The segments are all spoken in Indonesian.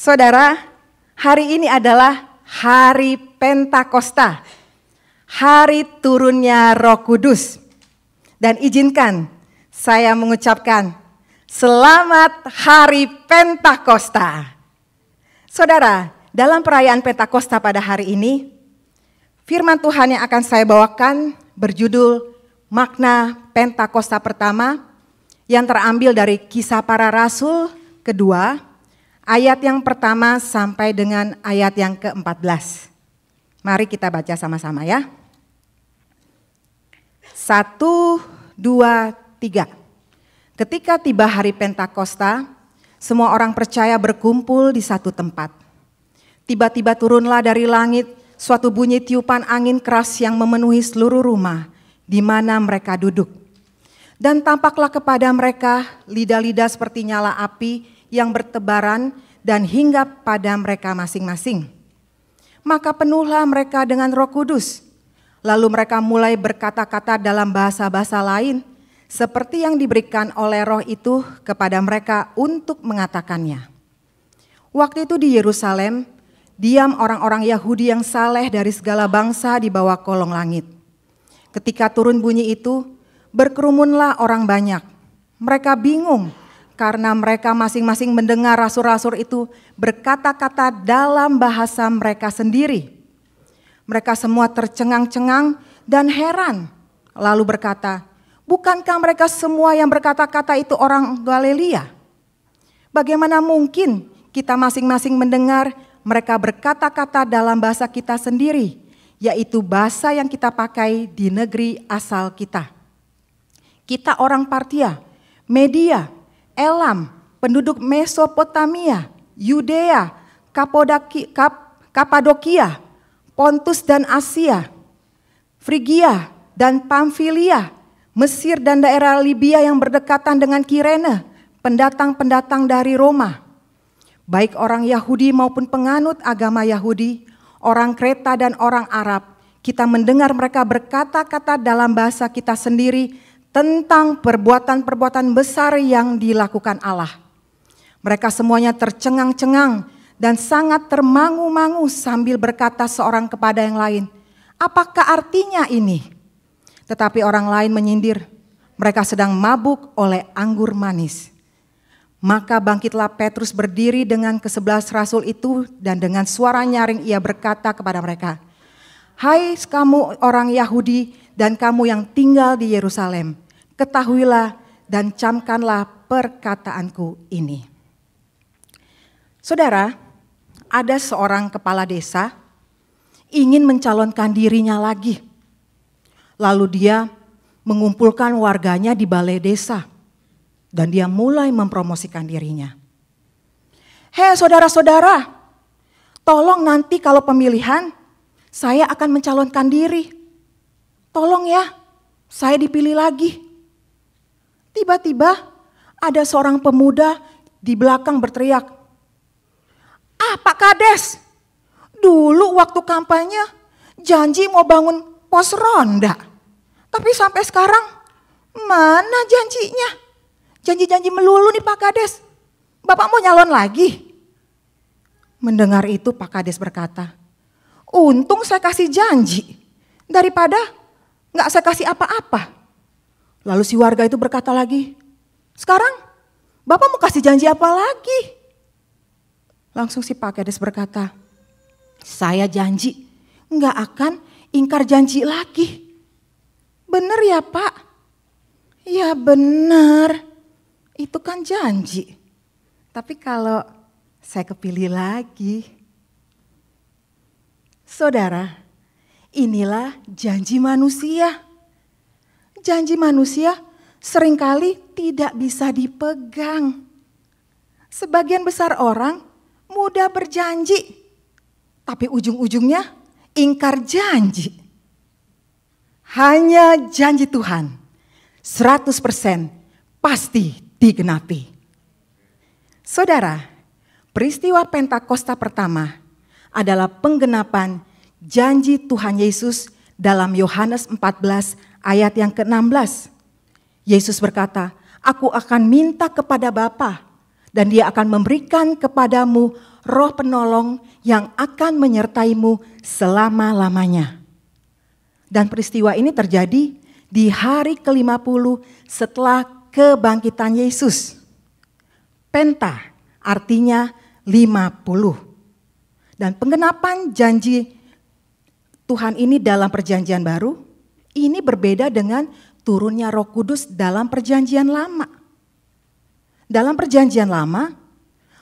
Saudara, hari ini adalah hari Pentakosta, hari turunnya Roh Kudus. Dan izinkan saya mengucapkan selamat hari Pentakosta. Saudara, dalam perayaan Pentakosta pada hari ini, firman Tuhan yang akan saya bawakan berjudul Makna Pentakosta Pertama yang terambil dari Kisah Para Rasul kedua, ayat yang pertama sampai dengan ayat yang ke-14. Mari kita baca sama-sama ya. 1, 2, 3. Ketika tiba hari Pentakosta, semua orang percaya berkumpul di satu tempat. Tiba-tiba turunlah dari langit suatu bunyi tiupan angin keras yang memenuhi seluruh rumah di mana mereka duduk. Dan tampaklah kepada mereka lidah-lidah seperti nyala api yang bertebaran dan hinggap pada mereka masing-masing. Maka penuhlah mereka dengan Roh Kudus. Lalu mereka mulai berkata-kata dalam bahasa-bahasa lain, seperti yang diberikan oleh Roh itu kepada mereka untuk mengatakannya. Waktu itu di Yerusalem, diam orang-orang Yahudi yang saleh dari segala bangsa di bawah kolong langit. Ketika turun bunyi itu, berkerumunlah orang banyak. Mereka bingung karena mereka masing-masing mendengar rasul-rasul itu berkata-kata dalam bahasa mereka sendiri. Mereka semua tercengang-cengang dan heran, lalu berkata, "Bukankah mereka semua yang berkata-kata itu orang Galilea? Bagaimana mungkin kita masing-masing mendengar mereka berkata-kata dalam bahasa kita sendiri, yaitu bahasa yang kita pakai di negeri asal kita? Kita orang Partia, Media, Elam, penduduk Mesopotamia, Yudea, Kapadokia, Pontus dan Asia, Frigia dan Pamfilia, Mesir dan daerah Libya yang berdekatan dengan Kirene, pendatang-pendatang dari Roma. Baik orang Yahudi maupun penganut agama Yahudi, orang Kreta dan orang Arab, kita mendengar mereka berkata-kata dalam bahasa kita sendiri tentang perbuatan-perbuatan besar yang dilakukan Allah. Mereka semuanya tercengang-cengang dan sangat termangu-mangu sambil berkata seorang kepada yang lain, "Apakah artinya ini?" Tetapi orang lain menyindir, mereka sedang mabuk oleh anggur manis. Maka bangkitlah Petrus berdiri dengan ke-11 rasul itu dan dengan suara nyaring ia berkata kepada mereka, "Hai kamu orang Yahudi dan kamu yang tinggal di Yerusalem, ketahuilah dan camkanlah perkataanku ini." Saudara, ada seorang kepala desa ingin mencalonkan dirinya lagi. Lalu dia mengumpulkan warganya di balai desa dan dia mulai mempromosikan dirinya. "Hei saudara-saudara, tolong nanti kalau pemilihan saya akan mencalonkan diri. Tolong ya, saya dipilih lagi." Tiba-tiba ada seorang pemuda di belakang berteriak, Pak Kades, dulu waktu kampanye janji mau bangun pos ronda. Tapi sampai sekarang mana janjinya? Janji-janji melulu nih Pak Kades. Bapak mau nyalon lagi?" Mendengar itu Pak Kades berkata, "Untung saya kasih janji daripada gak saya kasih apa-apa." Lalu si warga itu berkata lagi, "Sekarang Bapak mau kasih janji apa lagi?" Langsung si Pak Kades berkata, "Saya janji gak akan ingkar janji lagi." "Bener ya Pak?" "Ya bener, itu kan janji. Tapi kalau saya kepilih lagi." Saudara, inilah janji manusia. Janji manusia seringkali tidak bisa dipegang. Sebagian besar orang mudah berjanji, tapi ujung-ujungnya ingkar janji. Hanya janji Tuhan 100% pasti digenapi. Saudara, peristiwa Pentakosta pertama adalah penggenapan janji Tuhan Yesus dalam Yohanes 14 ayat yang ke-16. Yesus berkata, "Aku akan minta kepada Bapa dan Dia akan memberikan kepadamu Roh penolong yang akan menyertaimu selama-lamanya. Dan peristiwa ini terjadi di hari ke-50 setelah kebangkitan Yesus. Penta artinya 50. Dan penggenapan janji Tuhan ini dalam perjanjian baru, ini berbeda dengan turunnya Roh Kudus dalam perjanjian lama. Dalam perjanjian lama,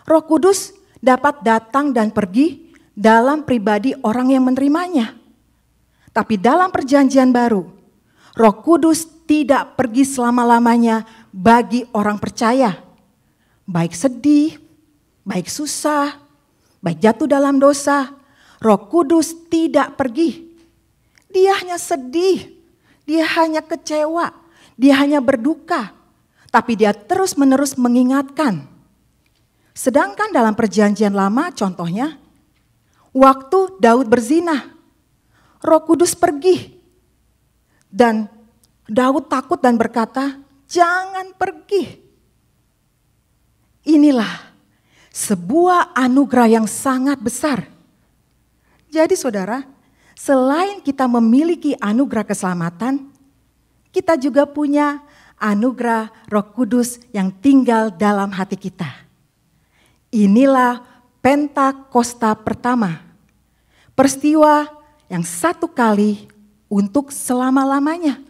Roh Kudus dapat datang dan pergi dalam pribadi orang yang menerimanya. Tapi dalam perjanjian baru, Roh Kudus tidak pergi selama-lamanya bagi orang percaya. Baik sedih, baik susah, baik jatuh dalam dosa, Roh Kudus tidak pergi. Dia hanya sedih, dia hanya kecewa, dia hanya berduka. Tapi dia terus-menerus mengingatkan. Sedangkan dalam perjanjian lama contohnya, waktu Daud berzina, Roh Kudus pergi. Dan Daud takut dan berkata, jangan pergi. Inilah sebuah anugerah yang sangat besar. Jadi saudara, selain kita memiliki anugerah keselamatan, kita juga punya anugerah Roh Kudus yang tinggal dalam hati kita. Inilah Pentakosta pertama. Peristiwa yang satu kali untuk selama-lamanya.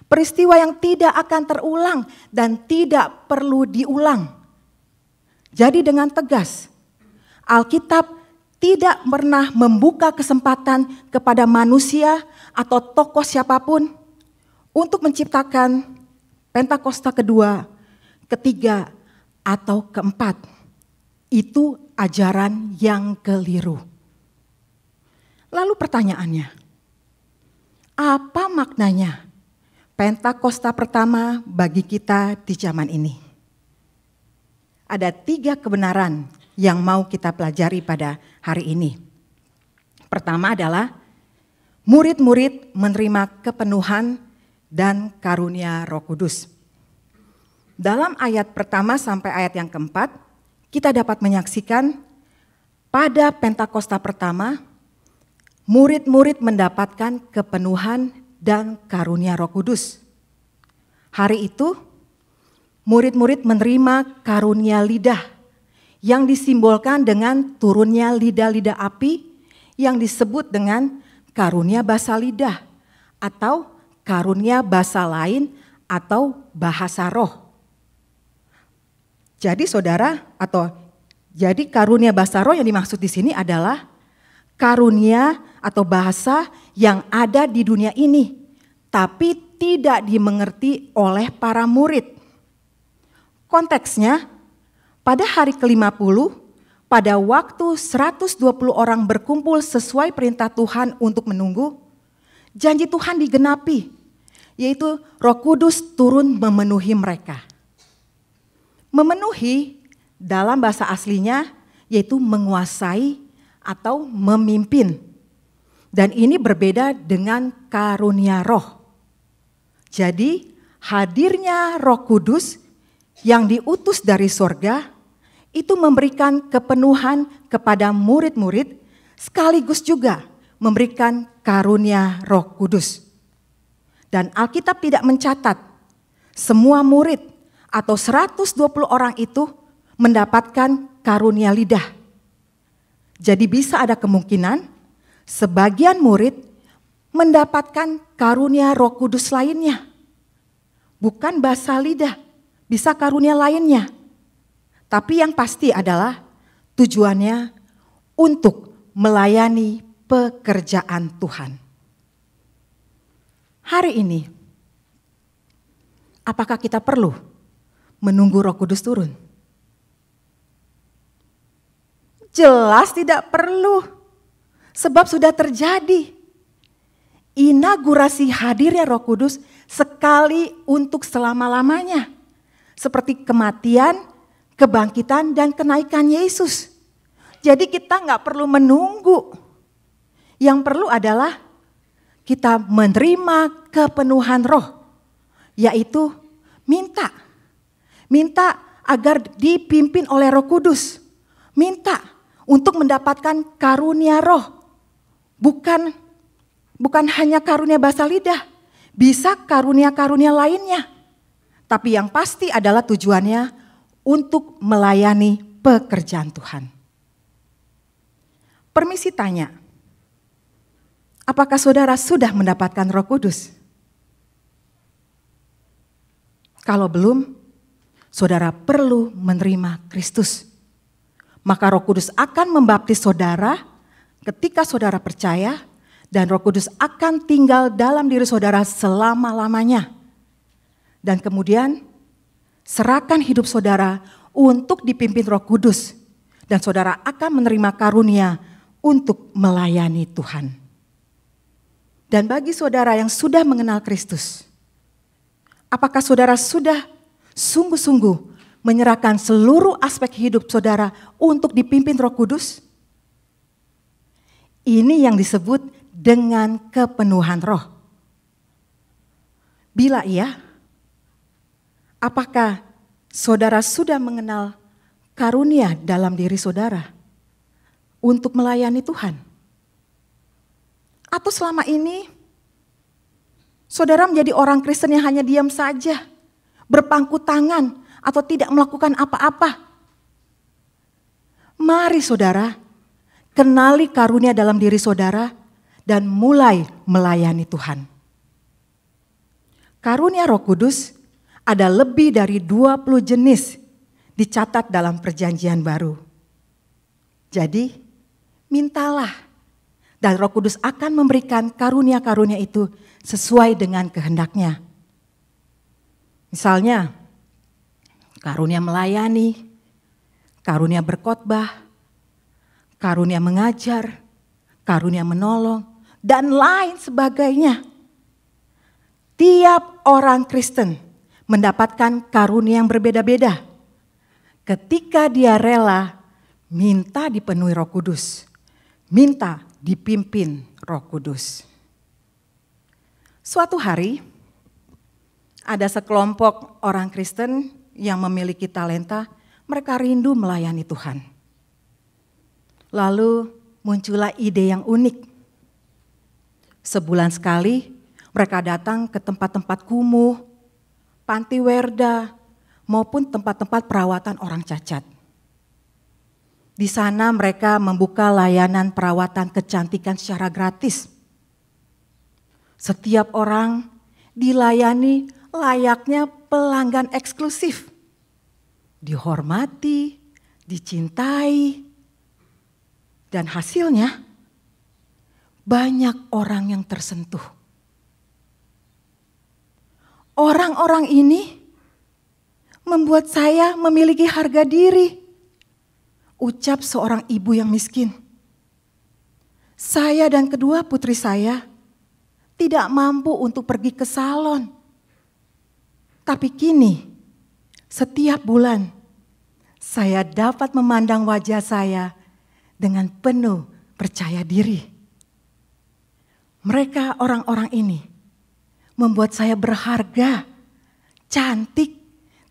Peristiwa yang tidak akan terulang dan tidak perlu diulang. Jadi dengan tegas, Alkitab tidak pernah membuka kesempatan kepada manusia atau tokoh siapapun untuk menciptakan Pentakosta kedua, ketiga, atau keempat. Itu ajaran yang keliru. Lalu pertanyaannya, apa maknanya Pentakosta pertama bagi kita di zaman ini? Ada 3 kebenaran yang mau kita pelajari pada hari ini. Pertama adalah murid-murid menerima kepenuhan dan karunia Roh Kudus. Dalam ayat pertama sampai ayat yang keempat, kita dapat menyaksikan pada Pentakosta pertama, murid-murid mendapatkan kepenuhan dan karunia Roh Kudus. Hari itu, murid-murid menerima karunia lidah yang disimbolkan dengan turunnya lidah-lidah api yang disebut dengan karunia bahasa lidah atau karunia bahasa lain atau bahasa roh. Jadi saudara, jadi karunia bahasa roh yang dimaksud di sini adalah karunia atau bahasa yang ada di dunia ini, tapi tidak dimengerti oleh para murid. Konteksnya, pada hari ke-50, pada waktu 120 orang berkumpul sesuai perintah Tuhan untuk menunggu, janji Tuhan digenapi, yaitu Roh Kudus turun memenuhi mereka. Memenuhi dalam bahasa aslinya yaitu menguasai atau memimpin. Dan ini berbeda dengan karunia roh. Jadi hadirnya Roh Kudus yang diutus dari surga itu memberikan kepenuhan kepada murid-murid sekaligus juga memberikan karunia Roh Kudus. Dan Alkitab tidak mencatat semua murid atau 120 orang itu mendapatkan karunia lidah. Jadi bisa ada kemungkinan sebagian murid mendapatkan karunia Roh Kudus lainnya. Bukan bahasa lidah, bisa karunia lainnya. Tapi yang pasti adalah tujuannya untuk melayani pekerjaan Tuhan. Hari ini, apakah kita perlu menunggu Roh Kudus turun? Jelas tidak perlu, sebab sudah terjadi. Inaugurasi hadirnya Roh Kudus sekali untuk selama-lamanya. Seperti kematian, kebangkitan, dan kenaikan Yesus. Jadi kita nggak perlu menunggu. Yang perlu adalah kita menerima kepenuhan roh. Yaitu minta agar dipimpin oleh Roh Kudus. Minta untuk mendapatkan karunia roh. Bukan hanya karunia bahasa lidah, bisa karunia-karunia lainnya. Tapi yang pasti adalah tujuannya untuk melayani pekerjaan Tuhan. Permisi tanya, apakah saudara sudah mendapatkan Roh Kudus? Kalau belum, saudara perlu menerima Kristus. Maka Roh Kudus akan membaptis saudara ketika saudara percaya, dan Roh Kudus akan tinggal dalam diri saudara selama-lamanya. Dan kemudian serahkan hidup saudara untuk dipimpin Roh Kudus, dan saudara akan menerima karunia untuk melayani Tuhan. Dan bagi saudara yang sudah mengenal Kristus, apakah saudara sudah sungguh-sungguh menyerahkan seluruh aspek hidup saudara untuk dipimpin Roh Kudus? Ini yang disebut dengan kepenuhan roh. Bila iya, apakah saudara sudah mengenal karunia dalam diri saudara untuk melayani Tuhan? Atau selama ini saudara menjadi orang Kristen yang hanya diam saja, berpangku tangan, atau tidak melakukan apa-apa? Mari saudara, kenali karunia dalam diri saudara dan mulai melayani Tuhan. Karunia Roh Kudus ada lebih dari 20 jenis dicatat dalam Perjanjian Baru. Jadi, mintalah dan Roh Kudus akan memberikan karunia-karunia itu sesuai dengan kehendaknya. Misalnya, karunia melayani, karunia berkhotbah, karunia mengajar, karunia menolong, dan lain sebagainya. Tiap orang Kristen mendapatkan karunia yang berbeda-beda ketika dia rela minta dipenuhi Roh Kudus, minta dipimpin Roh Kudus. Suatu hari ada sekelompok orang Kristen yang memiliki talenta, mereka rindu melayani Tuhan. Lalu muncullah ide yang unik. Sebulan sekali mereka datang ke tempat-tempat kumuh, panti werda, maupun tempat-tempat perawatan orang cacat. Di sana mereka membuka layanan perawatan kecantikan secara gratis. Setiap orang dilayani layaknya pelanggan eksklusif. Dihormati, dicintai, dan hasilnya banyak orang yang tersentuh. Orang-orang ini membuat saya memiliki harga diri, ucap seorang ibu yang miskin. Saya dan kedua putri saya tidak mampu untuk pergi ke salon. Tapi kini, setiap bulan saya dapat memandang wajah saya dengan penuh percaya diri. Mereka orang-orang ini membuat saya berharga, cantik,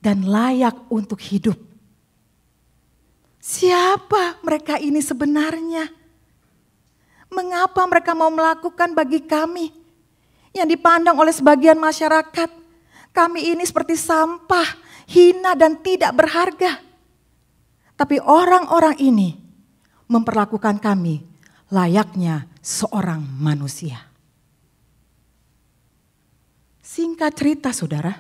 dan layak untuk hidup. Siapa mereka ini sebenarnya? Mengapa mereka mau melakukan bagi kami yang dipandang oleh sebagian masyarakat? Kami ini seperti sampah, hina dan tidak berharga. Tapi orang-orang ini memperlakukan kami layaknya seorang manusia. Singkat cerita saudara,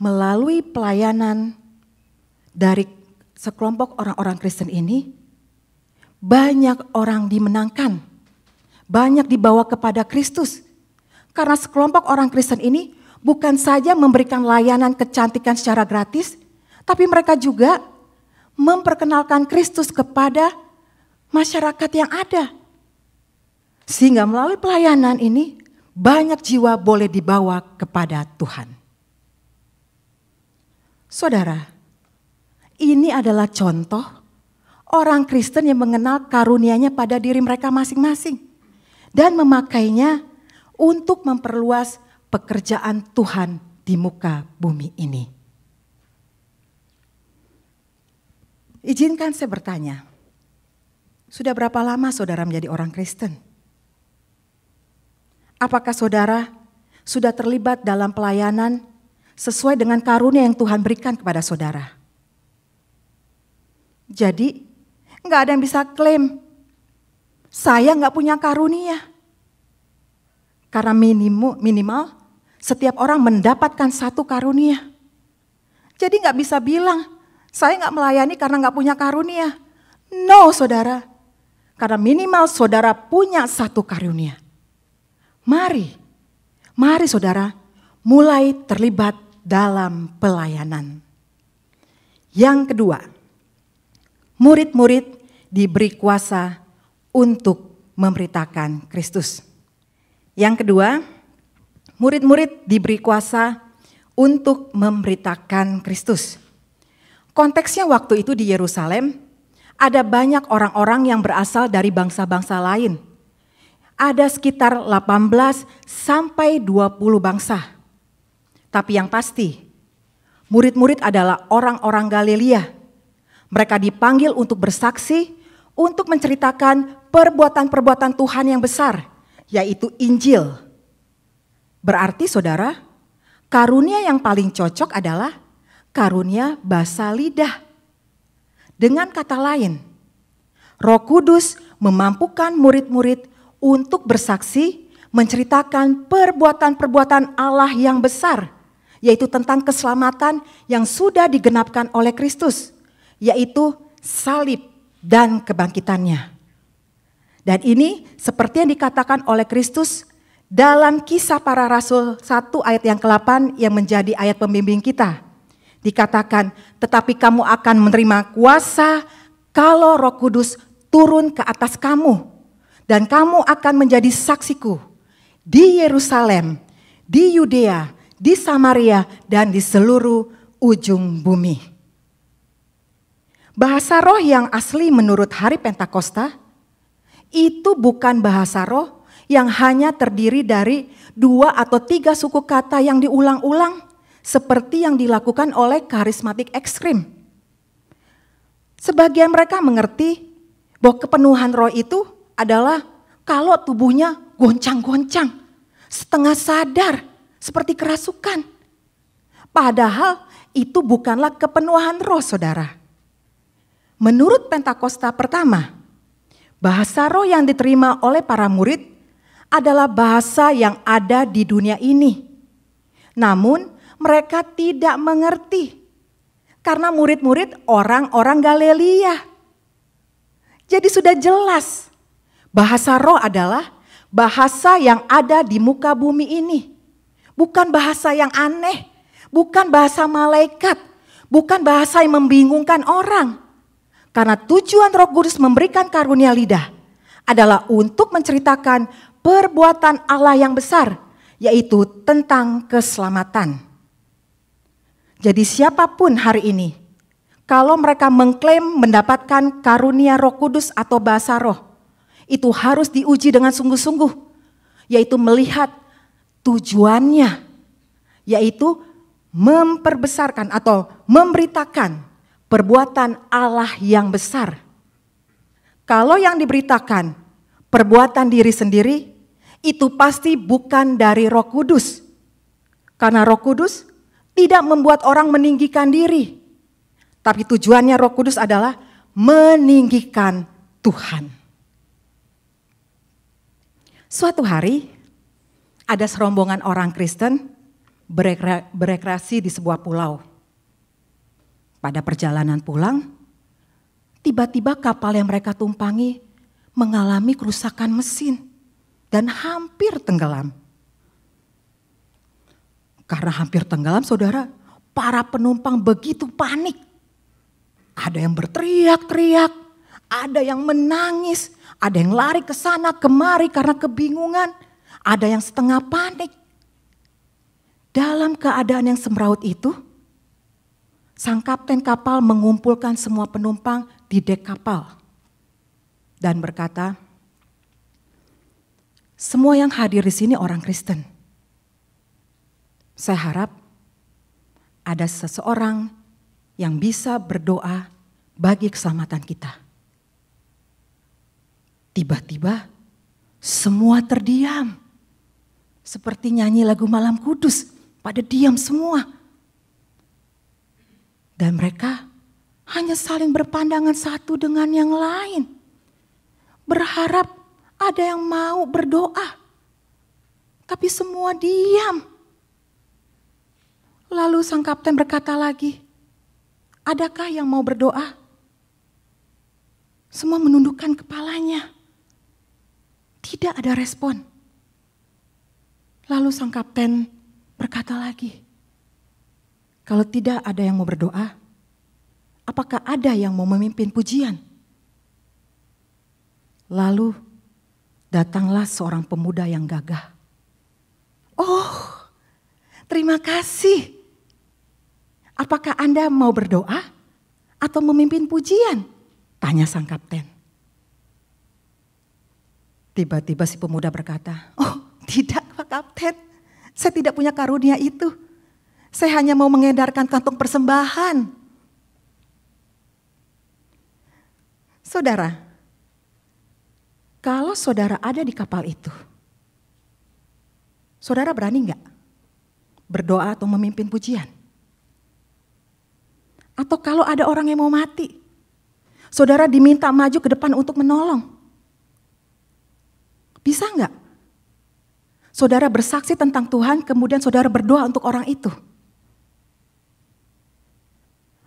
melalui pelayanan dari sekelompok orang-orang Kristen ini, banyak orang dimenangkan, banyak dibawa kepada Kristus. Karena sekelompok orang Kristen ini bukan saja memberikan layanan kecantikan secara gratis, tapi mereka juga memperkenalkan Kristus kepada masyarakat yang ada. Sehingga melalui pelayanan ini banyak jiwa boleh dibawa kepada Tuhan. Saudara, ini adalah contoh orang Kristen yang mengenal karunia-Nya pada diri mereka masing-masing dan memakainya untuk memperluas pekerjaan Tuhan di muka bumi ini. Izinkan saya bertanya, sudah berapa lama saudara menjadi orang Kristen? Apakah saudara sudah terlibat dalam pelayanan sesuai dengan karunia yang Tuhan berikan kepada saudara? Jadi, nggak ada yang bisa klaim, saya nggak punya karunia. Karena minimal setiap orang mendapatkan satu karunia. Jadi nggak bisa bilang, saya nggak melayani karena nggak punya karunia. No, saudara. Karena minimal saudara punya satu karunia. Mari saudara, mulai terlibat dalam pelayanan. Yang kedua, murid-murid diberi kuasa untuk memberitakan Kristus. Yang kedua, murid-murid diberi kuasa untuk memberitakan Kristus. Konteksnya waktu itu di Yerusalem, ada banyak orang-orang yang berasal dari bangsa-bangsa lain. Ada sekitar 18 sampai 20 bangsa. Tapi yang pasti, murid-murid adalah orang-orang Galilea. Mereka dipanggil untuk bersaksi, untuk menceritakan perbuatan-perbuatan Tuhan yang besar, yaitu Injil. Berarti saudara, karunia yang paling cocok adalah karunia bahasa lidah. Dengan kata lain, Roh Kudus memampukan murid-murid untuk bersaksi, menceritakan perbuatan-perbuatan Allah yang besar, yaitu tentang keselamatan yang sudah digenapkan oleh Kristus, yaitu salib dan kebangkitannya. Dan ini seperti yang dikatakan oleh Kristus dalam Kisah Para Rasul 1 ayat yang ke-8 yang menjadi ayat pembimbing kita. Dikatakan, tetapi kamu akan menerima kuasa kalau Roh Kudus turun ke atas kamu. Dan kamu akan menjadi saksiku di Yerusalem, di Yudea, di Samaria, dan di seluruh ujung bumi. Bahasa roh yang asli menurut hari Pentakosta, itu bukan bahasa roh yang hanya terdiri dari 2 atau 3 suku kata yang diulang-ulang, seperti yang dilakukan oleh karismatik ekstrim. Sebagian mereka mengerti bahwa kepenuhan roh itu adalah kalau tubuhnya goncang-goncang, setengah sadar, seperti kerasukan. Padahal itu bukanlah kepenuhan roh, saudara. Menurut Pentakosta pertama, bahasa roh yang diterima oleh para murid adalah bahasa yang ada di dunia ini. Namun mereka tidak mengerti karena murid-murid orang-orang Galilea. Jadi sudah jelas bahasa roh adalah bahasa yang ada di muka bumi ini. Bukan bahasa yang aneh, bukan bahasa malaikat, bukan bahasa yang membingungkan orang. Karena tujuan Roh Kudus memberikan karunia lidah adalah untuk menceritakan perbuatan Allah yang besar, yaitu tentang keselamatan. Jadi siapapun hari ini, kalau mereka mengklaim mendapatkan karunia Roh Kudus atau bahasa roh, itu harus diuji dengan sungguh-sungguh, yaitu melihat tujuannya, yaitu memperbesarkan atau memberitakan perbuatan Allah yang besar. Kalau yang diberitakan perbuatan diri sendiri, itu pasti bukan dari Roh Kudus. Karena Roh Kudus tidak membuat orang meninggikan diri. Tapi tujuannya Roh Kudus adalah meninggikan Tuhan. Suatu hari ada serombongan orang Kristen berekreasi di sebuah pulau. Pada perjalanan pulang, tiba-tiba kapal yang mereka tumpangi mengalami kerusakan mesin dan hampir tenggelam. Karena hampir tenggelam, saudara, para penumpang begitu panik. Ada yang berteriak-teriak, ada yang menangis, ada yang lari ke sana kemari karena kebingungan, ada yang setengah panik. Dalam keadaan yang semraut itu, sang kapten kapal mengumpulkan semua penumpang di dek kapal dan berkata, semua yang hadir di sini orang Kristen. Saya harap ada seseorang yang bisa berdoa bagi keselamatan kita. Tiba-tiba semua terdiam. Seperti nyanyi lagu Malam Kudus, pada diam semua. Dan mereka hanya saling berpandangan satu dengan yang lain. Berharap ada yang mau berdoa. Tapi semua diam. Lalu sang kapten berkata lagi, adakah yang mau berdoa? Semua menundukkan kepalanya. Tidak ada respon. Lalu sang kapten berkata lagi, kalau tidak ada yang mau berdoa, apakah ada yang mau memimpin pujian? Lalu datanglah seorang pemuda yang gagah. Oh, terima kasih. Apakah Anda mau berdoa atau memimpin pujian? Tanya sang kapten. Tiba-tiba si pemuda berkata, oh tidak Pak Kapten, saya tidak punya karunia itu. Saya hanya mau mengedarkan kantong persembahan. Saudara, kalau saudara ada di kapal itu, saudara berani enggak berdoa atau memimpin pujian? Atau kalau ada orang yang mau mati, saudara diminta maju ke depan untuk menolong. Bisa enggak? Saudara bersaksi tentang Tuhan, kemudian saudara berdoa untuk orang itu.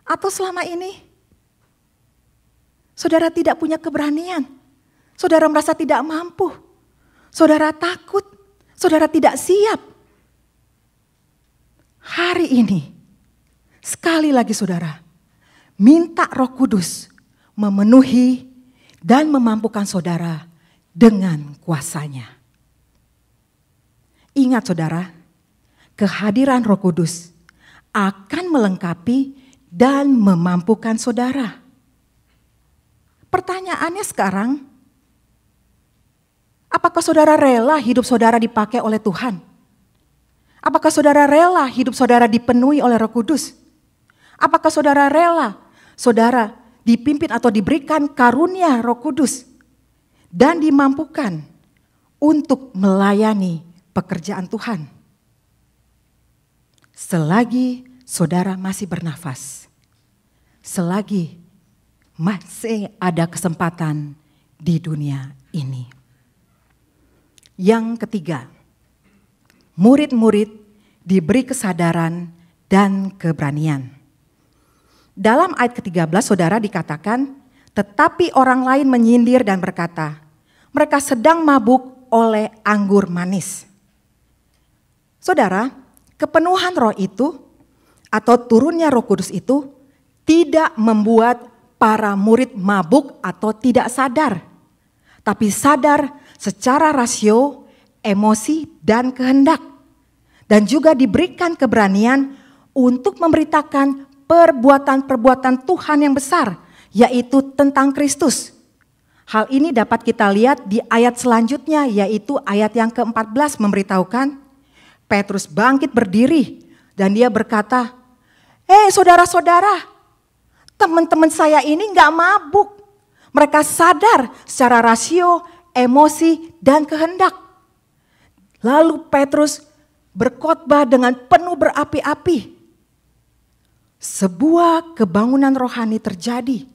Atau selama ini, saudara tidak punya keberanian. Saudara merasa tidak mampu. Saudara takut. Saudara tidak siap. Hari ini, sekali lagi saudara, minta Roh Kudus memenuhi dan memampukan saudara dengan kuasanya. Ingat saudara, kehadiran Roh Kudus akan melengkapi dan memampukan saudara. Pertanyaannya sekarang, apakah saudara rela hidup saudara dipakai oleh Tuhan? Apakah saudara rela hidup saudara dipenuhi oleh Roh Kudus? Apakah saudara rela saudara dipimpin atau diberikan karunia Roh Kudus dan dimampukan untuk melayani pekerjaan Tuhan? Selagi saudara masih bernafas, selagi masih ada kesempatan di dunia ini. Yang ketiga, murid-murid diberi kesadaran dan keberanian. Dalam ayat ke-13 saudara dikatakan, tetapi orang lain menyindir dan berkata, mereka sedang mabuk oleh anggur manis. Saudara, kepenuhan Roh itu atau turunnya Roh Kudus itu tidak membuat para murid mabuk atau tidak sadar, tapi sadar secara rasio, emosi, dan kehendak. Dan juga diberikan keberanian untuk memberitakan perbuatan-perbuatan Tuhan yang besar, yaitu tentang Kristus. Hal ini dapat kita lihat di ayat selanjutnya, yaitu ayat yang ke-14 memberitahukan, Petrus bangkit berdiri dan dia berkata, saudara-saudara, teman-teman saya ini gak mabuk. Mereka sadar secara rasio, emosi, dan kehendak. Lalu Petrus berkhotbah dengan penuh berapi-api. Sebuah kebangunan rohani terjadi.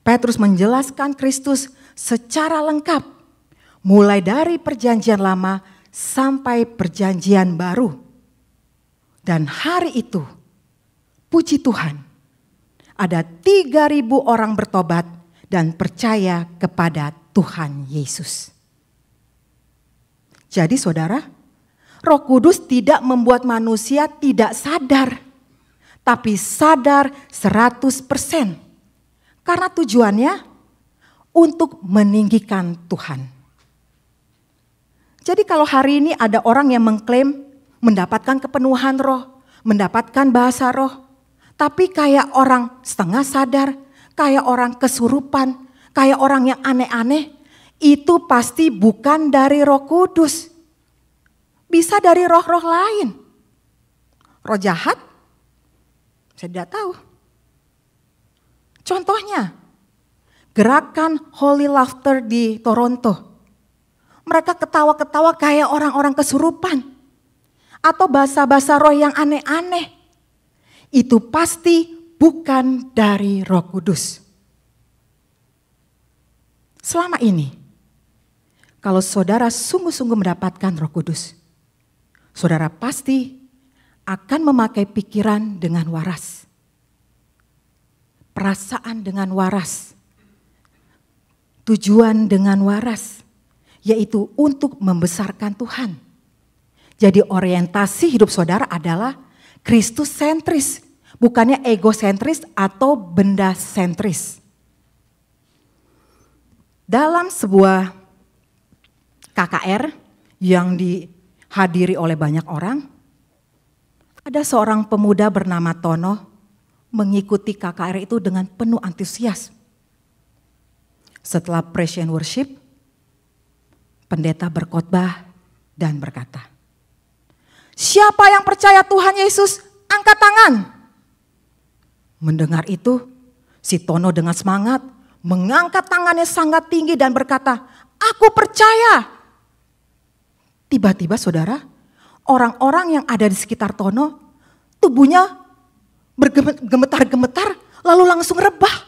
Petrus menjelaskan Kristus secara lengkap. Mulai dari perjanjian lama sampai perjanjian baru. Dan hari itu, puji Tuhan, ada 3.000 orang bertobat dan percaya kepada Tuhan Yesus. Jadi saudara, Roh Kudus tidak membuat manusia tidak sadar, tapi sadar 100%. Karena tujuannya untuk meninggikan Tuhan. Jadi kalau hari ini ada orang yang mengklaim mendapatkan kepenuhan roh, mendapatkan bahasa roh, tapi kayak orang setengah sadar, kayak orang kesurupan, kayak orang yang aneh-aneh, itu pasti bukan dari Roh Kudus. Bisa dari roh-roh lain. Roh jahat? Saya tidak tahu. Contohnya, gerakan Holy Laughter di Toronto. Mereka ketawa-ketawa kayak orang-orang kesurupan. Atau bahasa-bahasa roh yang aneh-aneh. Itu pasti bukan dari Roh Kudus. Selama ini, kalau saudara sungguh-sungguh mendapatkan Roh Kudus, saudara pasti akan memakai pikiran dengan waras. Perasaan dengan waras. Tujuan dengan waras. Yaitu untuk membesarkan Tuhan. Jadi orientasi hidup saudara adalah Kristus sentris. Bukannya egosentris atau benda sentris. Dalam sebuah KKR yang dihadiri oleh banyak orang, ada seorang pemuda bernama Tono mengikuti KKR itu dengan penuh antusias. Setelah praise and worship, pendeta berkhotbah dan berkata, "Siapa yang percaya Tuhan Yesus, angkat tangan." Mendengar itu, si Tono dengan semangat mengangkat tangannya sangat tinggi dan berkata, "Aku percaya." Tiba-tiba saudara, orang-orang yang ada di sekitar Tono, tubuhnya bergemetar-gemetar lalu langsung rebah.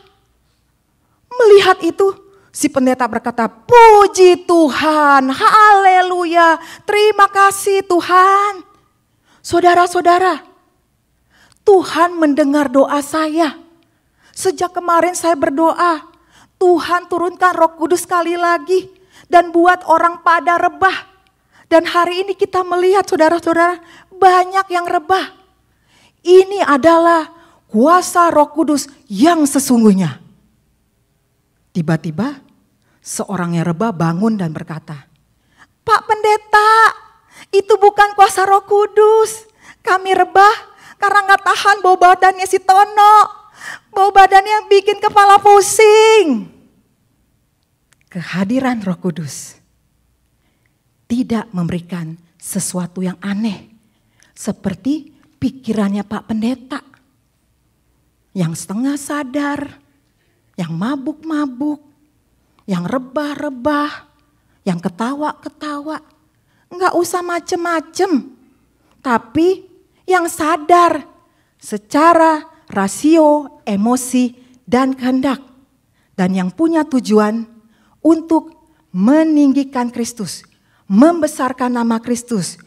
Melihat itu, si pendeta berkata, "Puji Tuhan, haleluya, terima kasih Tuhan." Saudara-saudara, Tuhan mendengar doa saya. Sejak kemarin saya berdoa, Tuhan turunkan Roh Kudus sekali lagi dan buat orang pada rebah. Dan hari ini kita melihat saudara-saudara banyak yang rebah. Ini adalah kuasa Roh Kudus yang sesungguhnya. Tiba-tiba seorang yang rebah bangun dan berkata, "Pak Pendeta, itu bukan kuasa Roh Kudus. Kami rebah karena gak tahan bau badannya si Tono. Bau badannya bikin kepala pusing." Kehadiran Roh Kudus tidak memberikan sesuatu yang aneh. Seperti pikirannya Pak Pendeta. Yang setengah sadar, yang mabuk-mabuk, yang rebah-rebah, yang ketawa-ketawa. Enggak usah macem-macem. Tapi yang sadar secara rasio, emosi, dan kehendak. Dan yang punya tujuan untuk meninggikan Kristus, membesarkan nama Kristus,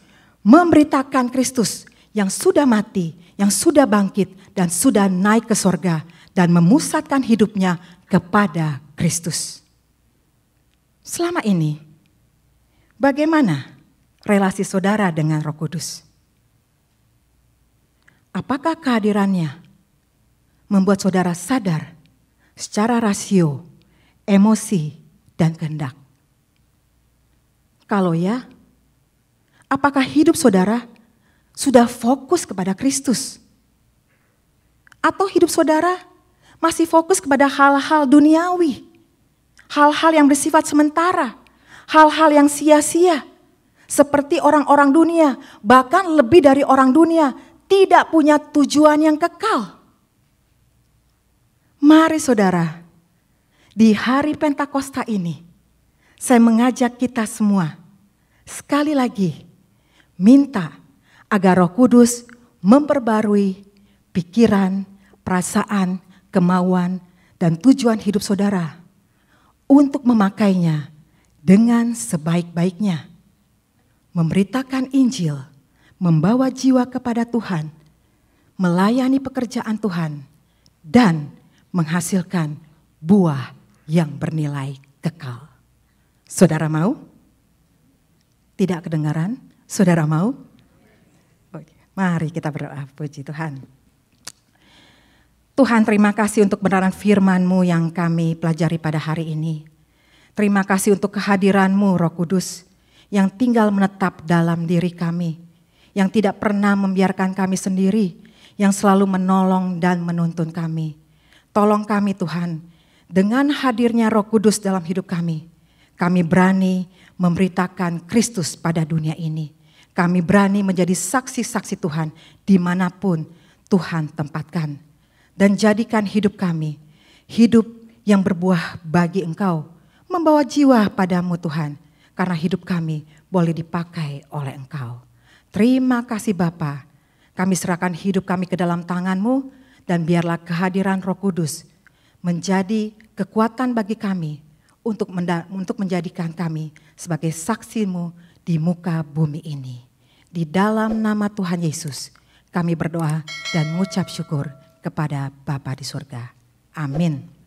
memberitakan Kristus yang sudah mati, yang sudah bangkit, dan sudah naik ke sorga. Dan memusatkan hidupnya kepada Kristus. Selama ini, bagaimana relasi saudara dengan Roh Kudus? Apakah kehadirannya membuat saudara sadar secara rasio, emosi, dan kehendak? Kalau ya, apakah hidup saudara sudah fokus kepada Kristus? Atau hidup saudara masih fokus kepada hal-hal duniawi, hal-hal yang bersifat sementara, hal-hal yang sia-sia, seperti orang-orang dunia, bahkan lebih dari orang dunia, tidak punya tujuan yang kekal. Mari saudara, di hari Pentakosta ini, saya mengajak kita semua, sekali lagi, minta agar Roh Kudus memperbarui pikiran, perasaan, kemauan, dan tujuan hidup saudara untuk memakainya dengan sebaik-baiknya. Memberitakan Injil, membawa jiwa kepada Tuhan, melayani pekerjaan Tuhan, dan menghasilkan buah yang bernilai kekal. Saudara mau? Tidak kedengaran? Saudara mau? Oke, mari kita berdoa. Puji Tuhan. Tuhan, terima kasih untuk kebenaran firman-Mu yang kami pelajari pada hari ini. Terima kasih untuk kehadiran-Mu, Roh Kudus, yang tinggal menetap dalam diri kami, yang tidak pernah membiarkan kami sendiri, yang selalu menolong dan menuntun kami. Tolong kami Tuhan, dengan hadirnya Roh Kudus dalam hidup kami berani memberitakan Kristus pada dunia ini. Kami berani menjadi saksi-saksi Tuhan dimanapun Tuhan tempatkan. Dan jadikan hidup kami, hidup yang berbuah bagi Engkau, membawa jiwa padamu Tuhan, karena hidup kami boleh dipakai oleh Engkau. Terima kasih Bapa, kami serahkan hidup kami ke dalam tangan-Mu, dan biarlah kehadiran Roh Kudus menjadi kekuatan bagi kami untuk menjadikan kami sebagai saksi-Mu di muka bumi ini. Di dalam nama Tuhan Yesus kami berdoa dan mengucap syukur kepada Bapa di surga. Amin.